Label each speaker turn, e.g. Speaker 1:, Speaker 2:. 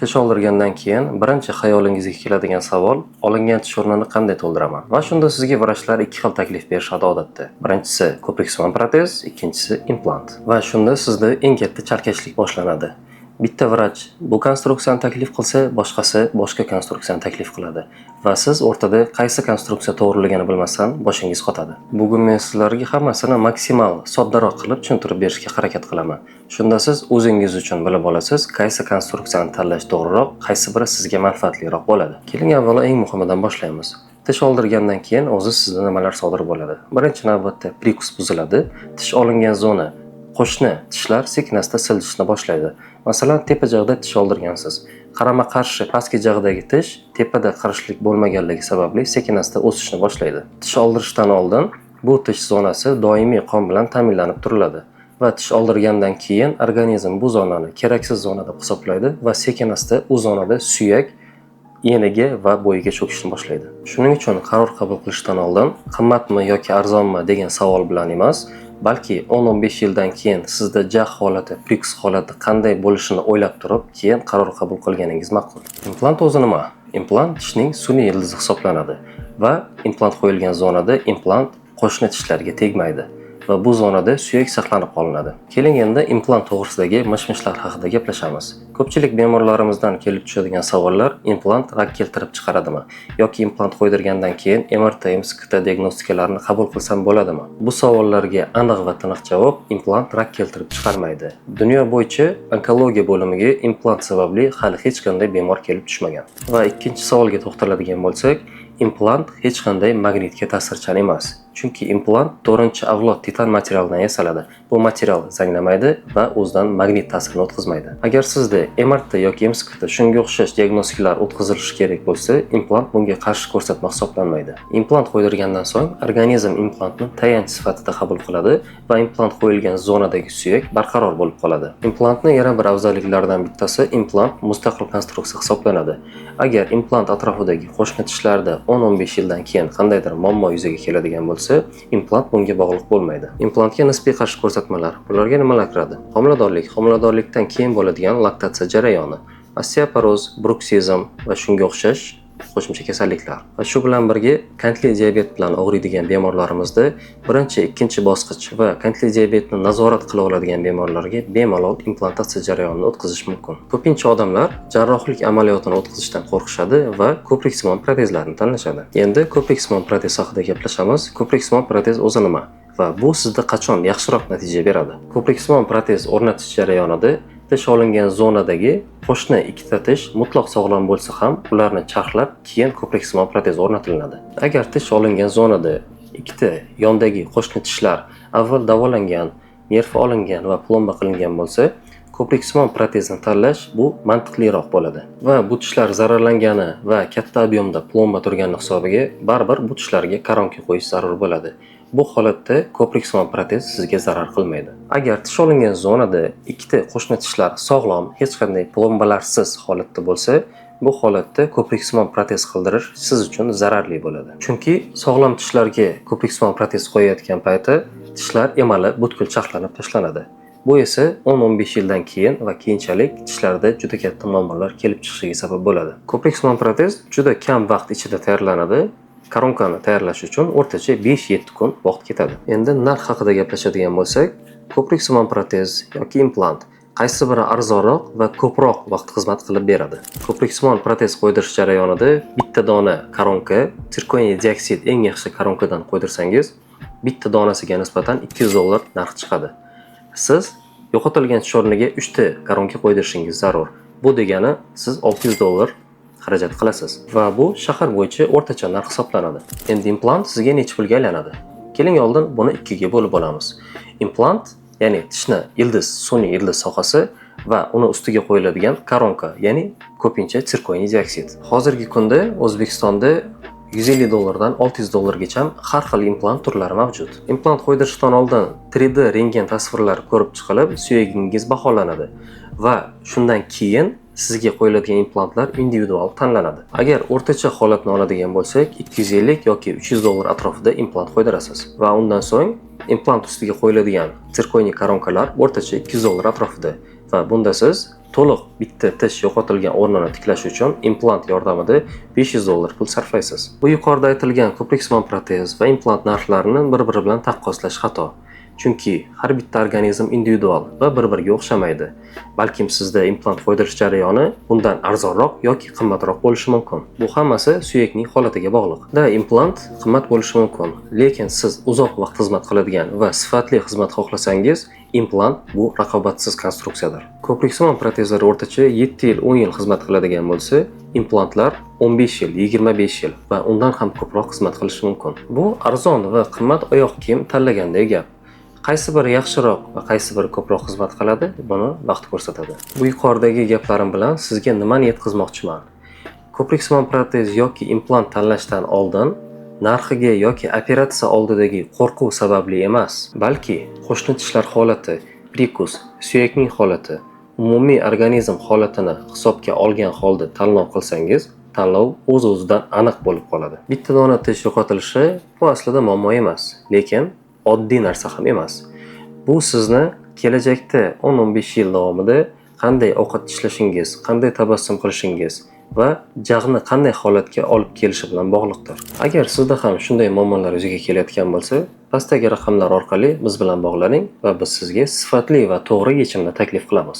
Speaker 1: Tish oldirgandan keyin birinchi xayolingizga keladigan savol, olingan tish o'rnini qanday to'ldiraman? Va shunda sizga vrachlar ikki xil taklif berishadi odatda. Birinchisi ko'priksimon protez, ikkinchisi implant. Va shunda sizda eng katta chalkashlik boshlanadi. Bitta vrach bu konstruksiyani taklif qilsa, boshqasi boshqa konstruksiyani taklif qiladi. Va siz o'rtada qaysi konstruksiya to'g'riligini bilmasdan boshingiz qotadi. Bugun men sizlarga hammasini maksimal soddaroq qilib tushuntirib berishga harakat qilaman. Shunda siz o'zingiz uchun bilib olasiz, qaysi konstruksiyani tanlash to'g'riroq, qaysi biri sizga manfaatliroq bo'ladi. Keling avvalo eng muhimidan boshlaymiz. Tish oldirgandan keyin o'zi sizda nimalar sodir bo'ladi? Birinchi navbatda prikus buziladi, tish olingan zona qo'shni tishlar sekin-asta siljishni boshlaydi. Masalan, tepa jag'da tish oldirgansiz. Qarama-qarshi pastki jag'dagi tish tepada qirishlik bo'lmaganligi sababli sekin-asta o'sishni boshlaydi. Tish oldirishdan oldin bu tish zonasi doimiy qon bilan ta'minlanib turiladi va tish oldirgandan keyin organizm bu zonani keraksiz zona deb hisoblaydi va sekin-asta u zonada suyak eniga va bo'yiga cho'kishni boshlaydi. Shuning uchun qaror qabul qilishdan oldin qimmatmi yoki arzonmi degan savol bilan emas, balki 10-15 yildan keyin sizda jag' holati, prikus holati qanday bo'lishini o'ylab turib, keyin qaror qabul qilganingiz ma'qul. Implant o'zi nima? Implant tishning sun'iy ildizi hisoblanadi va implant qo'yilgan zonada implant qo'shni tishlarga tegmaydi va bu zonada suyak saqlanib qolinadi. Keling endi implant to'g'risidagi mish-mishlar haqida gaplashamiz. Ko'pchilik bemorlarimizdan kelib tushadigan savollar, implant rak keltirib chiqaradimi yoki implant qo'ydirgandan keyin MRT, MSKT diagnostikalarni qabul qilsam bo'ladimi? Bu savollarga aniq va tiniq javob, implant rak keltirib chiqarmaydi. Dunyo bo'yicha onkologiya bo'limiga implant sababli hali hech qanday bemor kelib tushmagan. Va ikkinchi savolga to'xtaladigan bo'lsak, implant hech qanday magnitga ta'sirchan emas. Chunki implant 4-avlod titan materialdan yasaladi. Bu material zanglamaydi va o'zidan magnit ta'sirini o'tkazmaydi. Agar sizda MRT yoki MSKT shunga o'xshash diagnostikalar o'tkazilishi kerak bo'lsa, implant bunga qarshi ko'rsatma hisoblanmaydi. Implant qo'ydirgandan so'ng organizm implantni tayanch sifatida qabul qiladi va implant qo'yilgan zonadagi suyak barqaror bo'lib qoladi. Implantning yana bir afzalliklaridan bittasi, implant mustaqil konstruksiya hisoblanadi. Agar implant atrofidagi qo'shni tishlarda 10-15 yildan keyin qandaydir muammo yuzaga keladigan bo'lsa, implant bunga bog'liq bo'lmaydi. Implantga nisbiy qarshi ko'rsatmalar. Bularga nimalar kiradi? Homiladorlikdan keyin bo'ladigan laktatsiya jarayoni, osteoporoz, bruksizm va shunga o'xshash qo'shimcha kasalliklar. Va shu bilan birga qandli diabet bilan og'riydigan bemorlarimizda birinchi, ikkinchi bosqich va qandli diabetni nazorat qila oladigan bemorlarga bemalol implantatsiya jarayonini o'tkazish mumkin. Ko'pincha odamlar jarrohlik amaliyotini o'tkazishdan qo'rqishadi va ko'priksimon protezlarni tanlashadi. Endi ko'priksimon protez haqida gaplashamiz. Ko'priksimon protez o'zi nima va bu sizda qachon yaxshiroq natija beradi? Ko'priksimon protez o'rnatish jarayonida tish olingan zonadagi qo'shni ikkita tish mutlaq sog'lom bo'lsa ham, ularni charxlab, keyin ko'priksimon protez o'rnatiladi. Agar tish olingan zonada ikkita yondagi qo'shni tishlar avval davolangan, nerv olingan va plomba qilingan bo'lsa, ko'priksimon protezni tanlash bu mantiqliroq bo'ladi. Va bu tishlar zararlangani va katta ob'yomda plomba turgani hisobiga baribir bu tishlarga koronka qo'yish zarur bo'ladi. Bu holatda ko'priksimon protez sizga zarar qilmaydi. Agar tish olingan zonada ikkita qo'shni tishlar sog'lom, hech qanday plombalarsiz holatda bo'lsa, bu holatda ko'priksimon protez qildirish siz uchun zararli bo'ladi. Chunki sog'lom tishlarga ko'priksimon protez qo'yayotgan payti tishlar emalib, butkul charxlanib tashlanadi. Bu esa 10-15 yildan keyin va keyinchalik tishlarda juda katta muammolar kelib chiqishiga sabab bo'ladi. Ko'priksimon protez juda kam vaqt ichida tayyorlanadi. Koronkani tayyorlash uchun o'rtacha 5-7 kun vaqt ketadi. Endi narx haqida gaplashadigan bo'lsak, ko'priksimon protez yoki implant qaysi biri arzonroq va ko'proq vaqt xizmat qilib beradi? Ko'priksimon protez qo'ydirish jarayonida bitta dona koronka, sirkoniy dioksid eng yaxshi koronkadan qo'ydirsangiz, bitta donasiga nisbatan $200 narx chiqadi. Siz yo'qotilgan tish o'rniga 3 ta koronka qo'ydirishingiz zarur. Bu degani siz $600 xarajat qilasiz va bu shahar bo'yicha o'rtacha narx hisoblanadi. Endi implant sizga necha pulga aylanadi? Keling oldin buni ikkiga bo'lib olamiz. Implant, ya'ni tishni ildiz, sun'iy ildiz sohasi va uni ustiga qo'yiladigan koronka, ya'ni ko'pincha sirkoniy dioksid. Hozirgi kunda O'zbekistonda $150 dan $600 gacha har xil implant turlari mavjud. Implant qo'ydirishdan oldin 3D rentgen tasvirlari ko'rib chiqilib, suyagingiz baholanadi va shundan keyin sizga qo'yiladigan implantlar individual tanlanadi. Agar o'rtacha holatni oladigan bo'lsak, $250 yoki $300 atrofida implant qo'ydirasiz va undan so'ng implant ustiga qo'yiladigan sirkoniy koronkalar o'rtacha $200 atrofida va bunda siz to'liq bitta tish yo'qotilgan o'rnini tiklash uchun implant yordamida $500 pul sarflaysiz. Bu yuqorida aytilgan ko'priksimon protez va implant narxlarini bir-biri bilan taqqoslash xato. Chunki har bitta organizm individual va bir-biriga o'xshamaydi. Balkim sizda implant foydalanish jarayoni bundan arzonroq yoki qimmatroq bo'lishi mumkin. Bu hammasi suyakning holatiga bog'liq. Implant qimmat bo'lishi mumkin, lekin siz uzoq vaqt xizmat qiladigan va sifatli xizmat xohlasangiz, implant bu raqobatsiz konstruksiyadir. Ko'priksimon protezlar o'rtacha 7 yil, 10 yil xizmat qiladigan bo'lsa, implantlar 15 yil, 25 yil va undan ham ko'proq xizmat qilishi mumkin. Bu arzon va qimmat oyoq kiyim tanlagandek gap. Qaysi biri yaxshiroq va qaysi biri ko'proq xizmat qiladi, buni vaqt ko'rsatadi. Bu yuqoridagi gaplarim bilan sizga nimani yetkazmoqchiman? Ko'priksimon protez yoki implant tanlashdan oldin narxiga yoki operatsiya oldidagi qo'rquv sababli emas, balki qo'shni tishlar holati, prikus, suyakning holati, umumiy organizm holatini hisobga olgan holda tanlov qilsangiz, tanlov o'z-o'zidan aniq bo'lib qoladi. Bitta dona tish yo'qotilishi bu aslida muammo emas, lekin oddiy narsa ham emas. Bu sizni kelajakda 10-15 yil davomida qanday ovqat tishlashingiz, qanday tabassum qilishingiz va jag'ni qanday holatga olib kelishi bilan bog'liqdir. Agar sizda ham shunday muammolar yuzaga kelayotgan bo'lsa, pastdagi raqamlar orqali biz bilan bog'laning va biz sizga sifatli va to'g'ri yechimni taklif qilamiz.